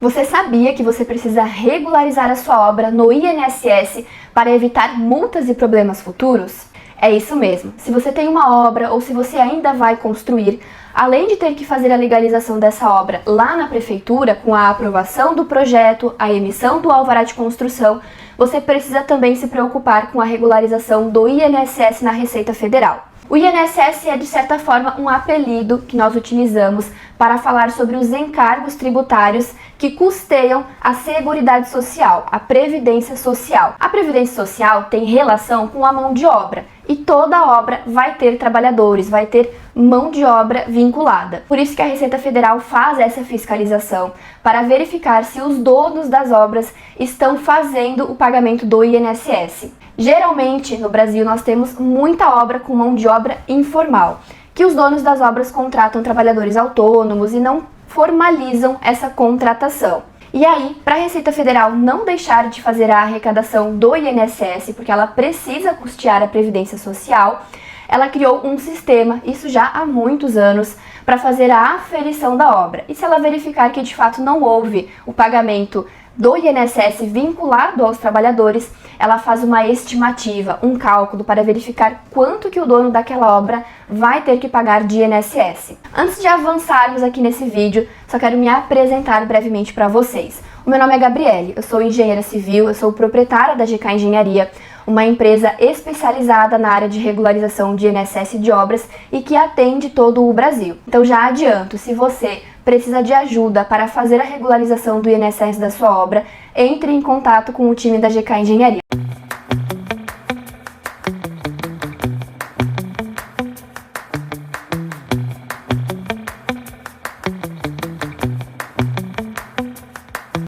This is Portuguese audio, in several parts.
Você sabia que você precisa regularizar a sua obra no INSS para evitar multas e problemas futuros? É isso mesmo. Se você tem uma obra ou se você ainda vai construir, além de ter que fazer a legalização dessa obra lá na prefeitura, com a aprovação do projeto, a emissão do alvará de construção, você precisa também se preocupar com a regularização do INSS na Receita Federal. O INSS é, de certa forma, um apelido que nós utilizamos para falar sobre os encargos tributários que custeiam a Seguridade Social, a Previdência Social. A Previdência Social tem relação com a mão de obra e toda obra vai ter trabalhadores, vai ter mão de obra vinculada. Por isso que a Receita Federal faz essa fiscalização para verificar se os donos das obras estão fazendo o pagamento do INSS. Geralmente, no Brasil, nós temos muita obra com mão de obra informal, que os donos das obras contratam trabalhadores autônomos e não formalizam essa contratação. E aí, para a Receita Federal não deixar de fazer a arrecadação do INSS, porque ela precisa custear a Previdência Social, ela criou um sistema, isso já há muitos anos, para fazer a aferição da obra. E se ela verificar que de fato não houve o pagamento do INSS vinculado aos trabalhadores, ela faz uma estimativa, um cálculo para verificar quanto que o dono daquela obra vai ter que pagar de INSS. Antes de avançarmos aqui nesse vídeo, só quero me apresentar brevemente para vocês. O meu nome é Gabriele, eu sou engenheira civil, eu sou proprietária da GK Engenharia, uma empresa especializada na área de regularização de INSS de obras e que atende todo o Brasil. Então já adianto, se você precisa de ajuda para fazer a regularização do INSS da sua obra, entre em contato com o time da GK Engenharia.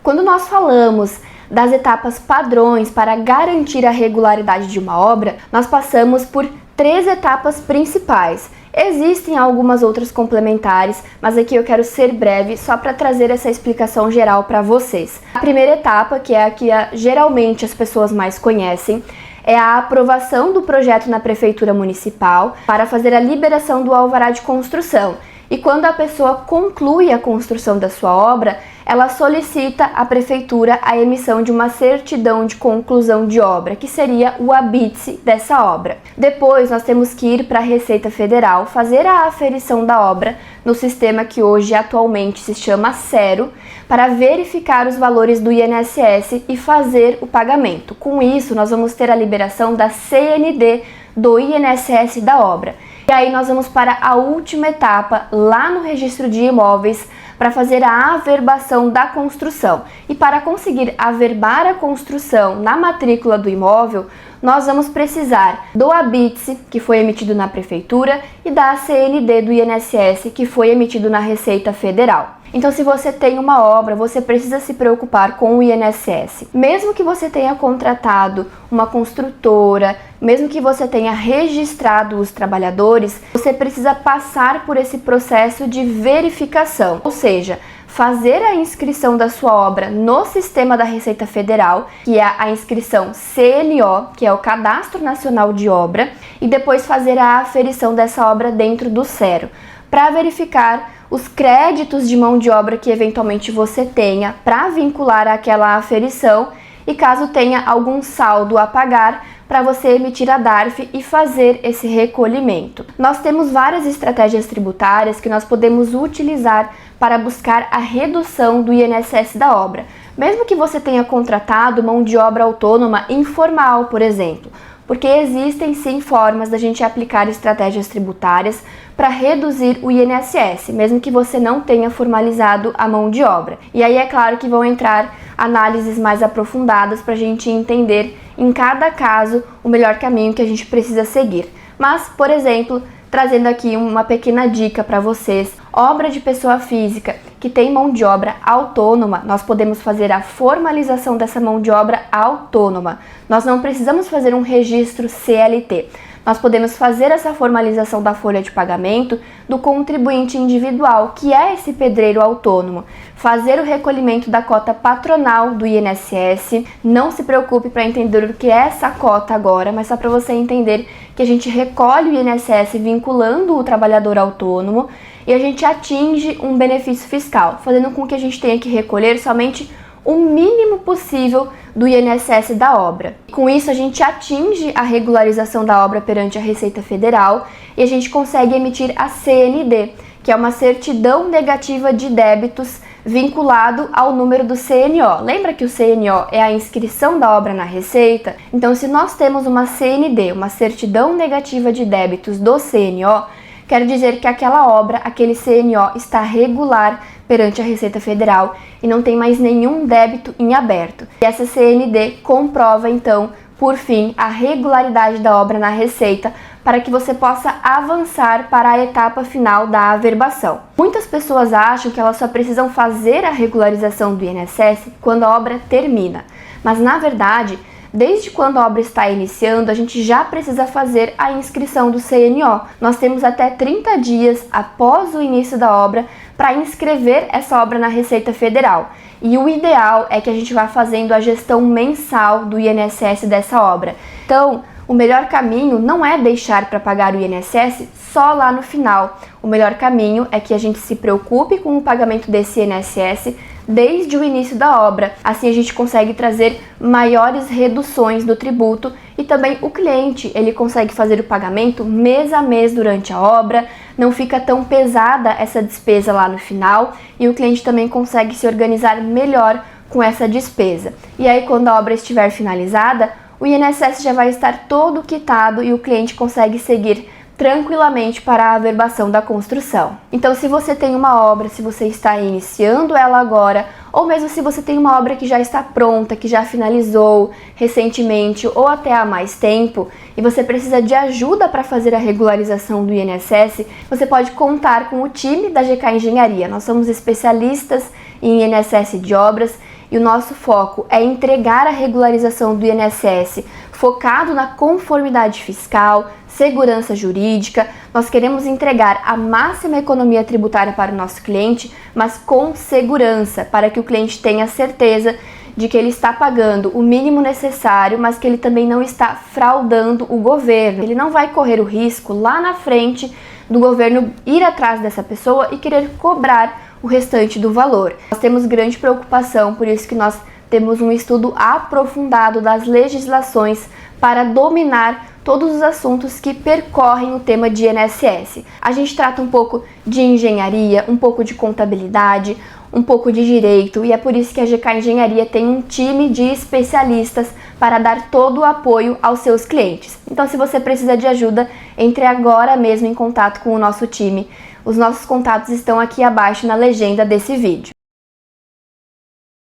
Quando nós falamos das etapas padrões para garantir a regularidade de uma obra, nós passamos por 3 etapas principais. Existem algumas outras complementares, mas aqui eu quero ser breve só para trazer essa explicação geral para vocês. A primeira etapa, que é a que geralmente as pessoas mais conhecem, é a aprovação do projeto na Prefeitura Municipal para fazer a liberação do alvará de construção. E quando a pessoa conclui a construção da sua obra, ela solicita à Prefeitura a emissão de uma certidão de conclusão de obra, que seria o habite dessa obra. Depois, nós temos que ir para a Receita Federal, fazer a aferição da obra no sistema que hoje atualmente se chama Cero, para verificar os valores do INSS e fazer o pagamento. Com isso, nós vamos ter a liberação da CND do INSS da obra. E aí nós vamos para a última etapa, lá no registro de imóveis, para fazer a averbação da construção. E para conseguir averbar a construção na matrícula do imóvel, nós vamos precisar do habite, que foi emitido na Prefeitura, e da CND do INSS, que foi emitido na Receita Federal. Então, se você tem uma obra, você precisa se preocupar com o INSS. Mesmo que você tenha contratado uma construtora, mesmo que você tenha registrado os trabalhadores, você precisa passar por esse processo de verificação, ou seja, fazer a inscrição da sua obra no sistema da Receita Federal, que é a inscrição CNO, que é o Cadastro Nacional de Obra, e depois fazer a aferição dessa obra dentro do Cero, para verificar os créditos de mão de obra que eventualmente você tenha para vincular àquela aferição e caso tenha algum saldo a pagar, para você emitir a DARF e fazer esse recolhimento. Nós temos várias estratégias tributárias que nós podemos utilizar para buscar a redução do INSS da obra, mesmo que você tenha contratado mão de obra autônoma informal, por exemplo, porque existem sim formas da gente aplicar estratégias tributárias para reduzir o INSS, mesmo que você não tenha formalizado a mão de obra. E aí é claro que vão entrar análises mais aprofundadas para a gente entender em cada caso o melhor caminho que a gente precisa seguir. Mas, por exemplo, trazendo aqui uma pequena dica para vocês, obra de pessoa física que tem mão de obra autônoma, nós podemos fazer a formalização dessa mão de obra autônoma. Nós não precisamos fazer um registro CLT. Nós podemos fazer essa formalização da folha de pagamento do contribuinte individual, que é esse pedreiro autônomo, fazer o recolhimento da cota patronal do INSS. Não se preocupe para entender o que é essa cota agora, mas só para você entender que a gente recolhe o INSS vinculando o trabalhador autônomo e a gente atinge um benefício fiscal, fazendo com que a gente tenha que recolher somente o mínimo possível do INSS da obra. Com isso, a gente atinge a regularização da obra perante a Receita Federal e a gente consegue emitir a CND, que é uma certidão negativa de débitos vinculado ao número do CNO. Lembra que o CNO é a inscrição da obra na Receita? Então, se nós temos uma CND, uma certidão negativa de débitos do CNO, quer dizer que aquela obra, aquele CNO está regular perante a Receita Federal e não tem mais nenhum débito em aberto. E essa CND comprova, então, por fim, a regularidade da obra na Receita para que você possa avançar para a etapa final da averbação. Muitas pessoas acham que elas só precisam fazer a regularização do INSS quando a obra termina, mas na verdade, desde quando a obra está iniciando, a gente já precisa fazer a inscrição do CNO. Nós temos até 30 dias após o início da obra para inscrever essa obra na Receita Federal. E o ideal é que a gente vá fazendo a gestão mensal do INSS dessa obra. Então, o melhor caminho não é deixar para pagar o INSS só lá no final. O melhor caminho é que a gente se preocupe com o pagamento desse INSS desde o início da obra. Assim a gente consegue trazer maiores reduções do tributo e também o cliente, ele consegue fazer o pagamento mês a mês durante a obra, não fica tão pesada essa despesa lá no final e o cliente também consegue se organizar melhor com essa despesa. E aí quando a obra estiver finalizada, o INSS já vai estar todo quitado e o cliente consegue seguir tranquilamente para a averbação da construção. Então, se você tem uma obra, se você está iniciando ela agora, ou mesmo se você tem uma obra que já está pronta, que já finalizou recentemente ou até há mais tempo, e você precisa de ajuda para fazer a regularização do INSS, você pode contar com o time da GK Engenharia. Nós somos especialistas em INSS de obras e o nosso foco é entregar a regularização do INSS focado na conformidade fiscal, segurança jurídica. Nós queremos entregar a máxima economia tributária para o nosso cliente, mas com segurança, para que o cliente tenha certeza de que ele está pagando o mínimo necessário, mas que ele também não está fraudando o governo. Ele não vai correr o risco lá na frente do governo ir atrás dessa pessoa e querer cobrar o restante do valor. Nós temos grande preocupação, por isso que nós temos um estudo aprofundado das legislações para dominar todos os assuntos que percorrem o tema de INSS. A gente trata um pouco de engenharia, um pouco de contabilidade, um pouco de direito, e é por isso que a GK Engenharia tem um time de especialistas para dar todo o apoio aos seus clientes. Então, se você precisa de ajuda, entre agora mesmo em contato com o nosso time. Os nossos contatos estão aqui abaixo na legenda desse vídeo.